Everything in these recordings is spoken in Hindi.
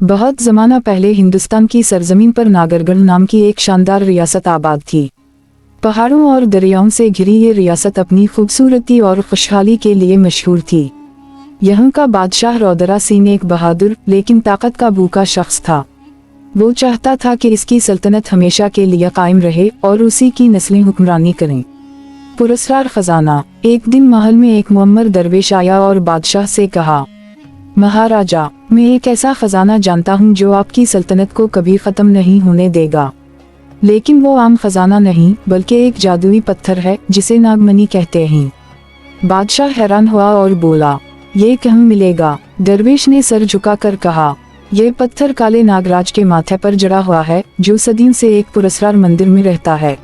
बहुत ज़माना पहले हिंदुस्तान की सरजमीन पर नागरगढ़ नाम की एक शानदार रियासत आबाद थी। पहाड़ों और दरियाओं से घिरी ये रियासत अपनी खूबसूरती और खुशहाली के लिए मशहूर थी। यहाँ का बादशाह रौदरा सिंह एक बहादुर लेकिन ताकत का भूखा शख्स था। वो चाहता था कि इसकी सल्तनत हमेशा के लिए कायम रहे और उसी की नस्लें हुक्मरानी करें। पुरस्कार खजाना। एक दिन महल में एक मुअम्मर दरवेश आया और बादशाह से कहा, महाराजा, मैं एक ऐसा खजाना जानता हूँ जो आपकी सल्तनत को कभी खत्म नहीं होने देगा। लेकिन वो आम खजाना नहीं बल्कि एक जादुई पत्थर है जिसे नागमणि कहते हैं। बादशाह हैरान हुआ और बोला, ये कहाँ मिलेगा? दरवेश ने सर झुकाकर कहा, यह पत्थर काले नागराज के माथे पर जड़ा हुआ है जो सदियों से एक पुरस्कार मंदिर में रहता है।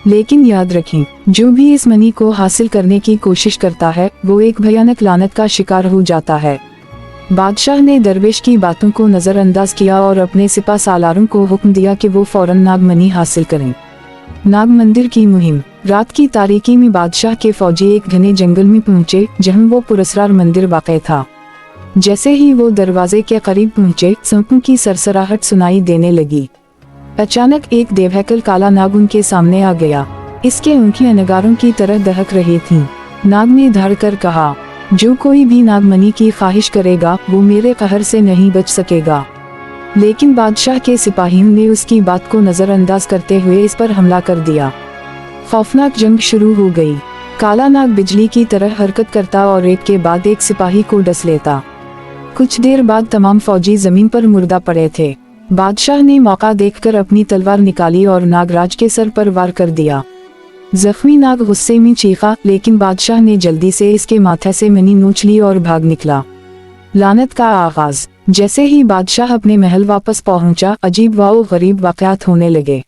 लेकिन याद रखें, जो भी इस मणि को हासिल करने की कोशिश करता है वो एक भयानक लानत का शिकार हो जाता है। बादशाह ने दरवेश की बातों को नजरअंदाज किया और अपने सिपा सालारों को हुक्म दिया कि वो फौरन नागमणि हासिल करें। नाग मंदिर की मुहिम। रात की तारीकी में बादशाह के फौजी एक घने जंगल में पहुंचे जहां वो पुरस्कार मंदिर वाक़ था। जैसे ही वो दरवाजे के करीब पहुंचे, सांपों की सरसराहट सुनाई देने लगी। अचानक एक देवहैकल काला नाग उनके सामने आ गया। इसके आँखें अंगारों की तरह दहक रही थीं। नाग ने धड़ कर कहा, जो कोई भी नागमणि की ख्वाहिश करेगा वो मेरे कहर से नहीं बच सकेगा। लेकिन बादशाह के सिपाहियों ने उसकी बात को नजरअंदाज करते हुए इस पर हमला कर दिया। खौफनाक जंग शुरू हो गई। काला नाग बिजली की तरह हरकत करता और एक के बाद एक सिपाही को डस लेता। कुछ देर बाद तमाम फौजी जमीन पर मुर्दा पड़े थे। बादशाह ने मौका देखकर अपनी तलवार निकाली और नागराज के सर पर वार कर दिया। जख्मी नाग गुस्से में चीखा, लेकिन बादशाह ने जल्दी से इसके माथे से मणि नोच ली और भाग निकला। लानत का आगाज। जैसे ही बादशाह अपने महल वापस पहुंचा, अजीब व गरीब वाक़यात होने लगे।